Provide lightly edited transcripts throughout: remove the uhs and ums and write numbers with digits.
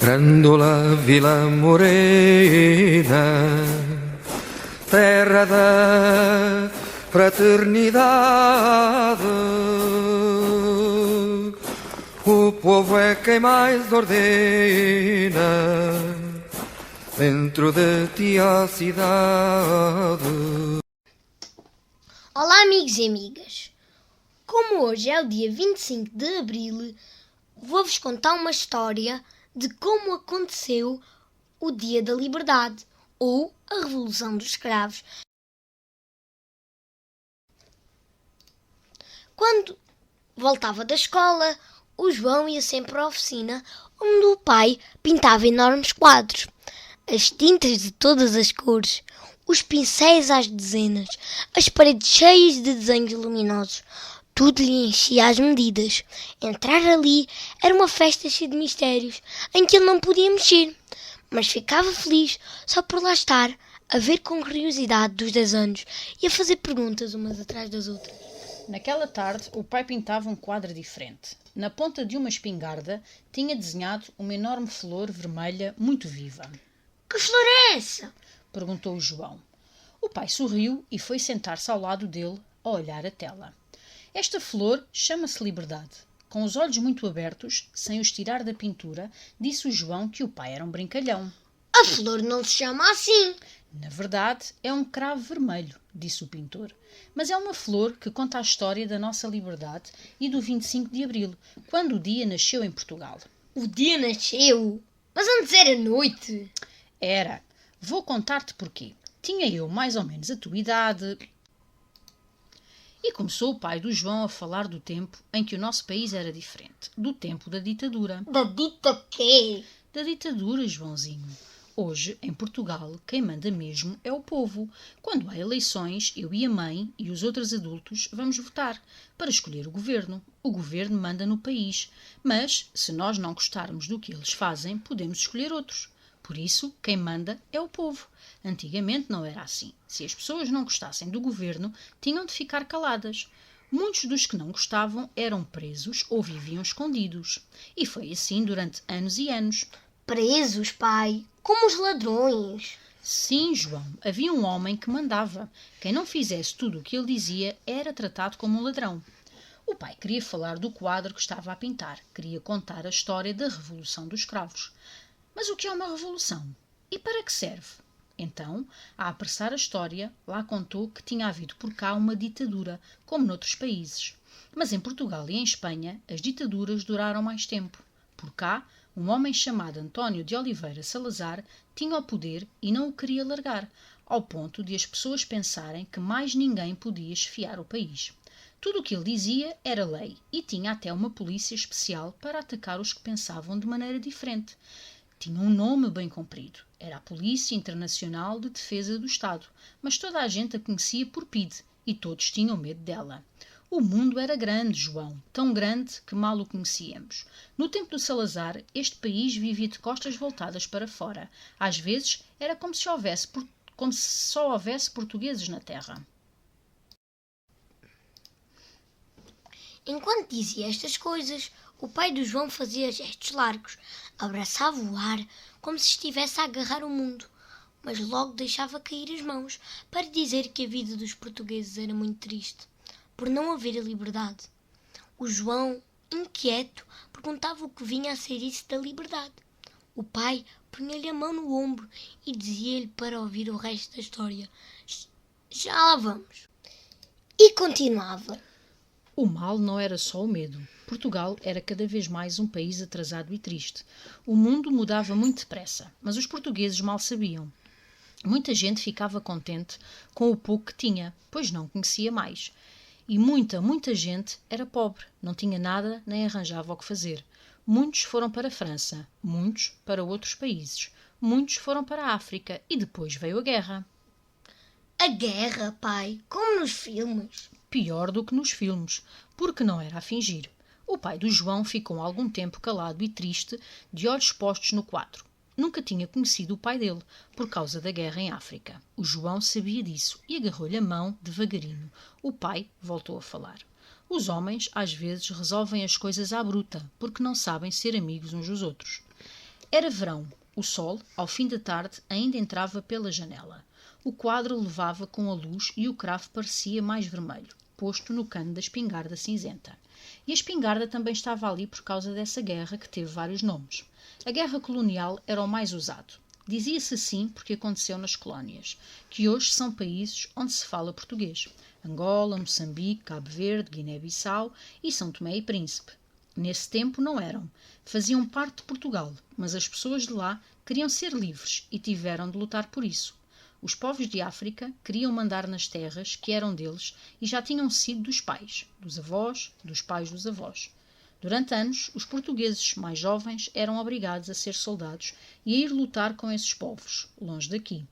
Grândola Vila Morena, terra da fraternidade, o povo é quem mais ordena dentro de ti a cidade. Olá, amigos e amigas. Como hoje é o dia 25 de Abril, vou-vos contar uma história de como aconteceu o Dia da Liberdade, ou a Revolução dos Escravos. Quando voltava da escola, o João ia sempre à oficina, onde o pai pintava enormes quadros. As tintas de todas as cores, os pincéis às dezenas, as paredes cheias de desenhos luminosos. Tudo lhe enchia as medidas. Entrar ali era uma festa cheia de mistérios, em que ele não podia mexer, mas ficava feliz só por lá estar, a ver com curiosidade dos 10 anos e a fazer perguntas umas atrás das outras. Naquela tarde, o pai pintava um quadro diferente. Na ponta de uma espingarda, tinha desenhado uma enorme flor vermelha muito viva. Que flor é essa? Perguntou o João. O pai sorriu e foi sentar-se ao lado dele a olhar a tela. Esta flor chama-se Liberdade. Com os olhos muito abertos, sem os tirar da pintura, disse o João que o pai era um brincalhão. A flor não se chama assim. Na verdade, é um cravo vermelho, disse o pintor. Mas é uma flor que conta a história da nossa liberdade e do 25 de Abril, quando o dia nasceu em Portugal. O dia nasceu? Mas antes era noite. Era. Vou contar-te porquê. Tinha eu mais ou menos a tua idade. E começou o pai do João a falar do tempo em que o nosso país era diferente. Do tempo da ditadura. Da dita quê? Da ditadura, Joãozinho. Hoje, em Portugal, quem manda mesmo é o povo. Quando há eleições, eu e a mãe e os outros adultos vamos votar para escolher o governo. O governo manda no país. Mas, se nós não gostarmos do que eles fazem, podemos escolher outros. Por isso, quem manda é o povo. Antigamente não era assim. Se as pessoas não gostassem do governo, tinham de ficar caladas. Muitos dos que não gostavam eram presos ou viviam escondidos. E foi assim durante anos e anos. Presos, pai? Como os ladrões? Sim, João, havia um homem que mandava. Quem não fizesse tudo o que ele dizia era tratado como um ladrão. O pai queria falar do quadro que estava a pintar. Queria contar a história da Revolução dos Escravos. Mas o que é uma revolução? E para que serve? Então, a apressar a história, lá contou que tinha havido por cá uma ditadura, como noutros países. Mas em Portugal e em Espanha, as ditaduras duraram mais tempo. Por cá, um homem chamado António de Oliveira Salazar tinha o poder e não o queria largar, ao ponto de as pessoas pensarem que mais ninguém podia esfiar o país. Tudo o que ele dizia era lei e tinha até uma polícia especial para atacar os que pensavam de maneira diferente. Tinha um nome bem comprido. Era a Polícia Internacional de Defesa do Estado, mas toda a gente a conhecia por PIDE e todos tinham medo dela. O mundo era grande, João, tão grande que mal o conhecíamos. No tempo do Salazar, este país vivia de costas voltadas para fora. Às vezes, era como se só houvesse portugueses na terra. Enquanto dizia estas coisas, o pai do João fazia gestos largos, abraçava o ar como se estivesse a agarrar o mundo, mas logo deixava cair as mãos para dizer que a vida dos portugueses era muito triste, por não haver a liberdade. O João, inquieto, perguntava o que vinha a ser isso da liberdade. O pai punha-lhe a mão no ombro e dizia-lhe para ouvir o resto da história. Já lá vamos. E continuava. O mal não era só o medo. Portugal era cada vez mais um país atrasado e triste. O mundo mudava muito depressa, mas os portugueses mal sabiam. Muita gente ficava contente com o pouco que tinha, pois não conhecia mais. E muita gente era pobre, não tinha nada nem arranjava o que fazer. Muitos foram para a França, muitos para outros países, muitos foram para a África e depois veio a guerra. A guerra, pai, como nos filmes. Pior do que nos filmes, porque não era a fingir. O pai do João ficou algum tempo calado e triste, de olhos postos no quadro. Nunca tinha conhecido o pai dele, por causa da guerra em África. O João sabia disso e agarrou-lhe a mão devagarinho. O pai voltou a falar. Os homens, às vezes, resolvem as coisas à bruta, porque não sabem ser amigos uns dos outros. Era verão. O sol, ao fim da tarde, ainda entrava pela janela. O quadro levava com a luz e o cravo parecia mais vermelho, posto no cano da espingarda cinzenta. E a espingarda também estava ali por causa dessa guerra que teve vários nomes. A guerra colonial era o mais usado. Dizia-se assim porque aconteceu nas colónias, que hoje são países onde se fala português. Angola, Moçambique, Cabo Verde, Guiné-Bissau e São Tomé e Príncipe. Nesse tempo não eram. Faziam parte de Portugal, mas as pessoas de lá queriam ser livres e tiveram de lutar por isso. Os povos de África queriam mandar nas terras que eram deles e já tinham sido dos pais, dos avós, dos pais dos avós. Durante anos, os portugueses mais jovens eram obrigados a ser soldados e a ir lutar com esses povos, longe daqui.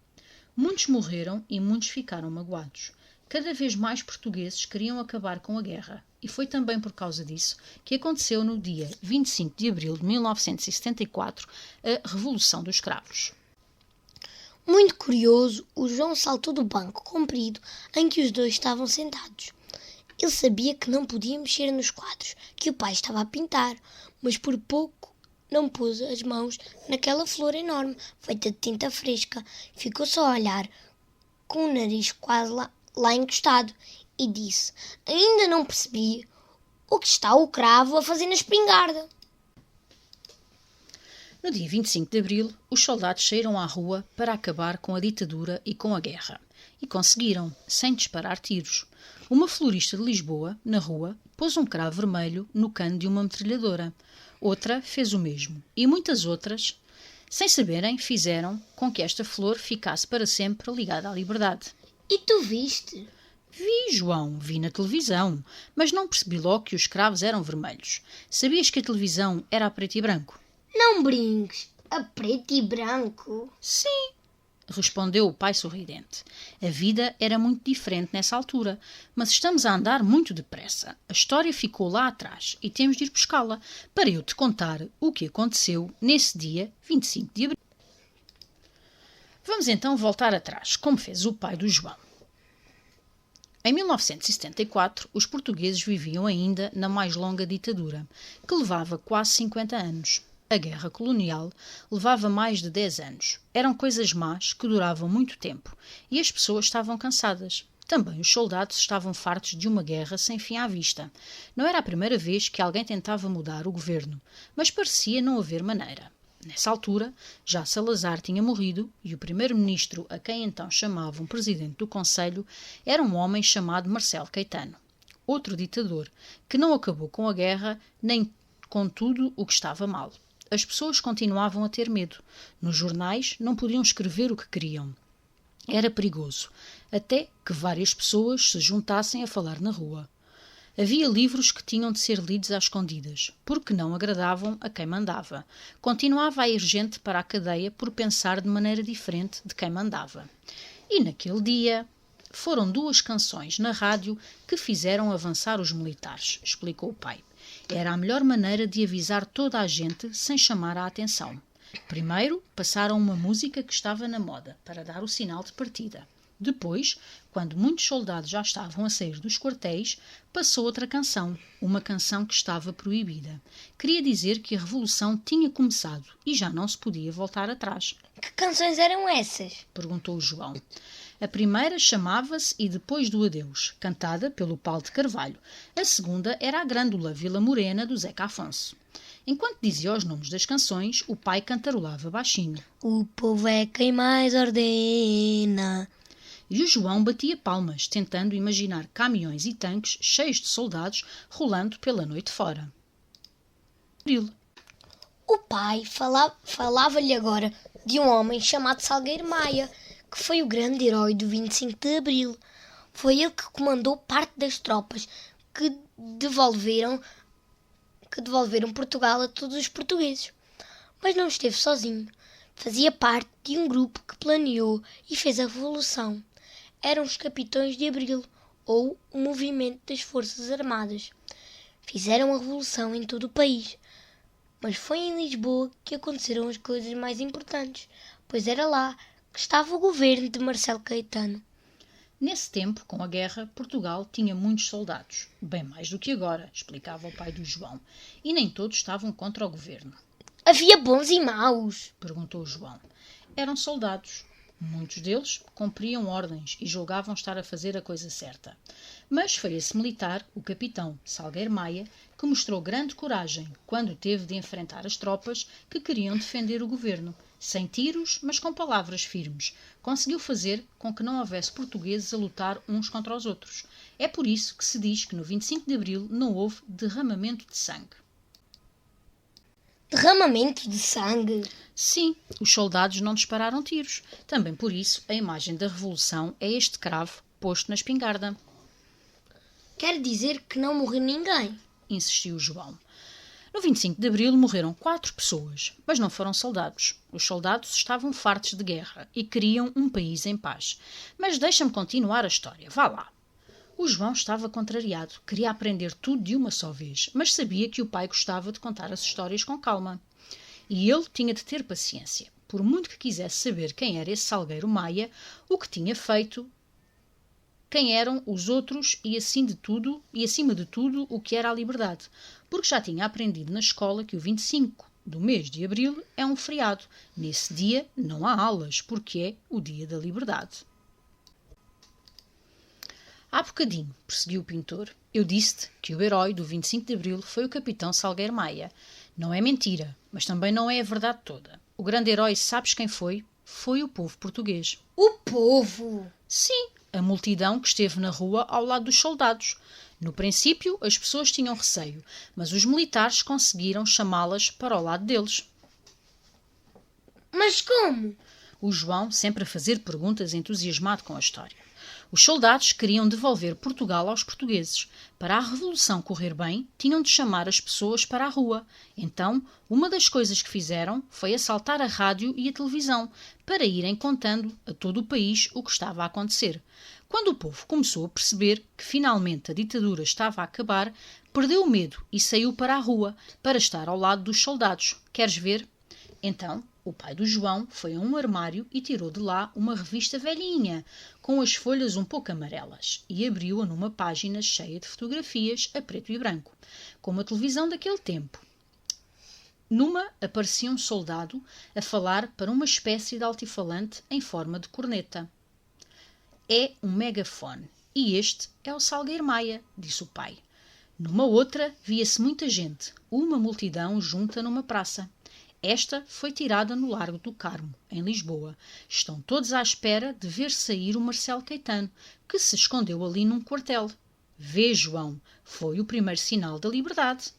Muitos morreram e muitos ficaram magoados. Cada vez mais portugueses queriam acabar com a guerra, e foi também por causa disso que aconteceu no dia 25 de abril de 1974 a Revolução dos Cravos. Muito curioso, o João saltou do banco comprido em que os dois estavam sentados. Ele sabia que não podia mexer nos quadros que o pai estava a pintar, mas por pouco não pôs as mãos naquela flor enorme, feita de tinta fresca. Ficou só a olhar, com o nariz quase lá encostado, e disse: ainda não percebi o que está o cravo a fazer na espingarda. No dia 25 de abril, os soldados saíram à rua para acabar com a ditadura e com a guerra. E conseguiram, sem disparar tiros. Uma florista de Lisboa, na rua, pôs um cravo vermelho no cano de uma metralhadora. Outra fez o mesmo. E muitas outras, sem saberem, fizeram com que esta flor ficasse para sempre ligada à liberdade. E tu viste? Vi, João, vi na televisão, mas não percebi logo que os cravos eram vermelhos. Sabias que a televisão era a preto e branco? Não brinques, a preto e branco. Sim, respondeu o pai sorridente. A vida era muito diferente nessa altura, mas estamos a andar muito depressa. A história ficou lá atrás e temos de ir buscá-la para eu te contar o que aconteceu nesse dia 25 de abril. Vamos então voltar atrás, como fez o pai do João. Em 1974, os portugueses viviam ainda na mais longa ditadura, que levava quase 50 anos. A guerra colonial levava mais de 10 anos. Eram coisas más que duravam muito tempo e as pessoas estavam cansadas. Também os soldados estavam fartos de uma guerra sem fim à vista. Não era a primeira vez que alguém tentava mudar o governo, mas parecia não haver maneira. Nessa altura, já Salazar tinha morrido e o primeiro-ministro, a quem então chamavam presidente do Conselho, era um homem chamado Marcelo Caetano. Outro ditador, que não acabou com a guerra nem com tudo o que estava mal. As pessoas continuavam a ter medo. Nos jornais não podiam escrever o que queriam. Era perigoso, até que várias pessoas se juntassem a falar na rua. Havia livros que tinham de ser lidos às escondidas, porque não agradavam a quem mandava. Continuava a ir gente para a cadeia por pensar de maneira diferente de quem mandava. E naquele dia foram 2 canções na rádio que fizeram avançar os militares, explicou o pai. Era a melhor maneira de avisar toda a gente sem chamar a atenção. Primeiro, passaram uma música que estava na moda, para dar o sinal de partida. Depois, quando muitos soldados já estavam a sair dos quartéis, passou outra canção, uma canção que estava proibida. Queria dizer que a revolução tinha começado e já não se podia voltar atrás. Que canções eram essas? Perguntou o João. A primeira chamava-se E Depois do Adeus, cantada pelo Paulo de Carvalho. A segunda era a Grândola Vila Morena, do Zeca Afonso. Enquanto dizia os nomes das canções, o pai cantarolava baixinho. O povo é quem mais ordena. E o João batia palmas, tentando imaginar caminhões e tanques cheios de soldados rolando pela noite fora. O pai falava-lhe agora de um homem chamado Salgueiro Maia, que foi o grande herói do 25 de Abril. Foi ele que comandou parte das tropas que devolveram Portugal a todos os portugueses. Mas não esteve sozinho. Fazia parte de um grupo que planeou e fez a revolução. Eram os Capitões de Abril, ou o Movimento das Forças Armadas. Fizeram a revolução em todo o país. Mas foi em Lisboa que aconteceram as coisas mais importantes, pois era lá que estava o governo de Marcelo Caetano. Nesse tempo, com a guerra, Portugal tinha muitos soldados. Bem mais do que agora, explicava o pai do João. E nem todos estavam contra o governo. Havia bons e maus? Perguntou o João. Eram soldados. Muitos deles cumpriam ordens e julgavam estar a fazer a coisa certa. Mas foi esse militar, o capitão Salgueiro Maia, que mostrou grande coragem quando teve de enfrentar as tropas que queriam defender o governo. Sem tiros, mas com palavras firmes, conseguiu fazer com que não houvesse portugueses a lutar uns contra os outros. É por isso que se diz que no 25 de Abril não houve derramamento de sangue. Derramamento de sangue? Sim, os soldados não dispararam tiros. Também por isso a imagem da Revolução é este cravo posto na espingarda. Quer dizer que não morreu ninguém? Insistiu João. No 25 de Abril morreram 4 pessoas, mas não foram soldados. Os soldados estavam fartos de guerra e queriam um país em paz. Mas deixa-me continuar a história. Vá lá. O João estava contrariado, queria aprender tudo de uma só vez, mas sabia que o pai gostava de contar as histórias com calma. E ele tinha de ter paciência. Por muito que quisesse saber quem era esse Salgueiro Maia, o que tinha feito, quem eram os outros e acima de tudo, o que era a liberdade. Porque já tinha aprendido na escola que o 25 do mês de Abril é um feriado. Nesse dia não há aulas, porque é o dia da liberdade. Há bocadinho, prosseguiu o pintor, eu disse-te que o herói do 25 de Abril foi o capitão Salgueiro Maia. Não é mentira, mas também não é a verdade toda. O grande herói, sabes quem foi? Foi o povo português. O povo? Sim, a multidão que esteve na rua ao lado dos soldados. No princípio, as pessoas tinham receio, mas os militares conseguiram chamá-las para o lado deles. Mas como? O João sempre a fazer perguntas, entusiasmado com a história. Os soldados queriam devolver Portugal aos portugueses. Para a Revolução correr bem, tinham de chamar as pessoas para a rua. Então, uma das coisas que fizeram foi assaltar a rádio e a televisão, para irem contando a todo o país o que estava a acontecer. Quando o povo começou a perceber que finalmente a ditadura estava a acabar, perdeu o medo e saiu para a rua, para estar ao lado dos soldados. Queres ver? Então, o pai do João foi a um armário e tirou de lá uma revista velhinha, com as folhas um pouco amarelas, e abriu-a numa página cheia de fotografias a preto e branco, como a televisão daquele tempo. Numa aparecia um soldado a falar para uma espécie de altifalante em forma de corneta. É um megafone, e este é o Salgueiro Maia, disse o pai. Numa outra via-se muita gente, uma multidão junta numa praça. Esta foi tirada no Largo do Carmo, em Lisboa. Estão todos à espera de ver sair o Marcelo Caetano, que se escondeu ali num quartel. Vê, João, foi o primeiro sinal da liberdade.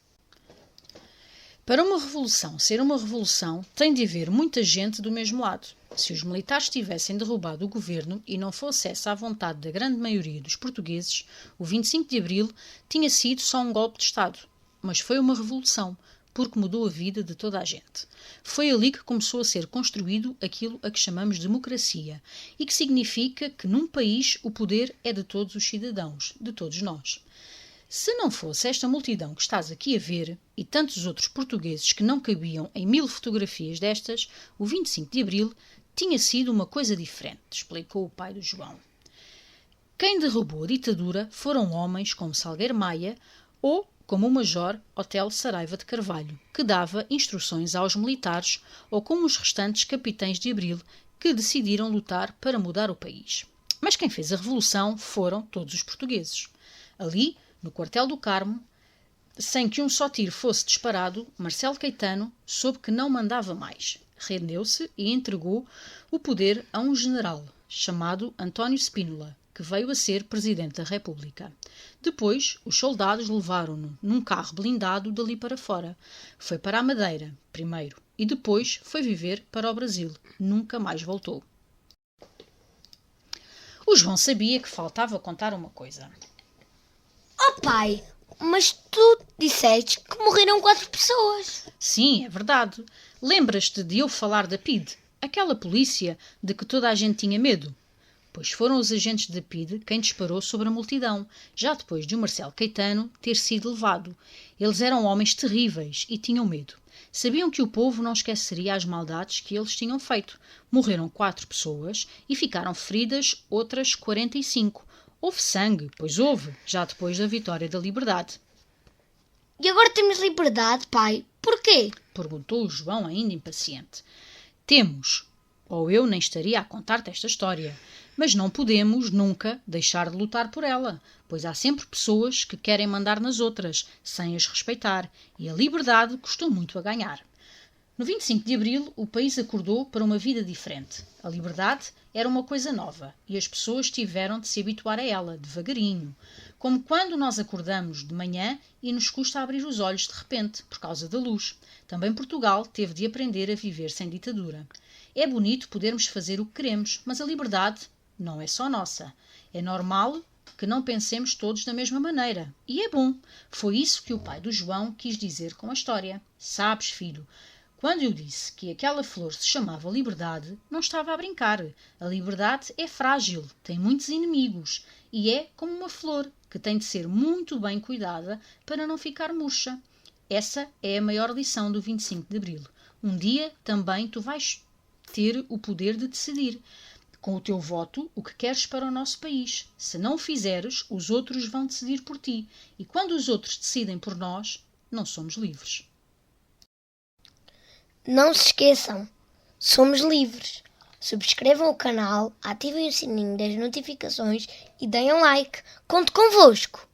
Para uma revolução ser uma revolução, tem de haver muita gente do mesmo lado. Se os militares tivessem derrubado o governo e não fosse essa a vontade da grande maioria dos portugueses, o 25 de Abril tinha sido só um golpe de Estado. Mas foi uma revolução, porque mudou a vida de toda a gente. Foi ali que começou a ser construído aquilo a que chamamos de democracia, e que significa que num país o poder é de todos os cidadãos, de todos nós. Se não fosse esta multidão que estás aqui a ver, e tantos outros portugueses que não cabiam em 1000 fotografias destas, o 25 de Abril tinha sido uma coisa diferente, explicou o pai do João. Quem derrubou a ditadura foram homens como Salgueiro Maia ou como o Major Otelo Saraiva de Carvalho, que dava instruções aos militares, ou como os restantes capitães de Abril, que decidiram lutar para mudar o país. Mas quem fez a revolução foram todos os portugueses. Ali, no quartel do Carmo, sem que um só tiro fosse disparado, Marcelo Caetano soube que não mandava mais. Rendeu-se e entregou o poder a um general chamado António Spínola, que veio a ser Presidente da República. Depois, os soldados levaram-no num carro blindado dali para fora. Foi para a Madeira, primeiro, e depois foi viver para o Brasil. Nunca mais voltou. O João sabia que faltava contar uma coisa. Oh pai, mas tu disseste que morreram 4 pessoas. Sim, é verdade. Lembras-te de eu falar da PIDE? Aquela polícia de que toda a gente tinha medo? Pois foram os agentes da PIDE quem disparou sobre a multidão, já depois de o Marcelo Caetano ter sido levado. Eles eram homens terríveis e tinham medo. Sabiam que o povo não esqueceria as maldades que eles tinham feito. Morreram 4 pessoas e ficaram feridas outras 45. Houve sangue, pois houve, já depois da vitória da liberdade. E agora temos liberdade, pai. Porquê? perguntou o João, ainda impaciente. Temos, ou eu nem estaria a contar-te esta história, mas não podemos nunca deixar de lutar por ela, pois há sempre pessoas que querem mandar nas outras, sem as respeitar, e a liberdade custou muito a ganhar. No 25 de Abril, o país acordou para uma vida diferente. A liberdade era uma coisa nova e as pessoas tiveram de se habituar a ela, devagarinho. Como quando nós acordamos de manhã e nos custa abrir os olhos de repente, por causa da luz. Também Portugal teve de aprender a viver sem ditadura. É bonito podermos fazer o que queremos, mas a liberdade não é só nossa. É normal que não pensemos todos da mesma maneira. E é bom. Foi isso que o pai do João quis dizer com a história. Sabes, filho, quando eu disse que aquela flor se chamava liberdade, não estava a brincar. A liberdade é frágil, tem muitos inimigos e é como uma flor que tem de ser muito bem cuidada para não ficar murcha. Essa é a maior lição do 25 de Abril. Um dia também tu vais ter o poder de decidir, com o teu voto, o que queres para o nosso país. Se não o fizeres, os outros vão decidir por ti. E quando os outros decidem por nós, não somos livres. Não se esqueçam, somos livres. Subscrevam o canal, ativem o sininho das notificações e deem um like. Conto convosco!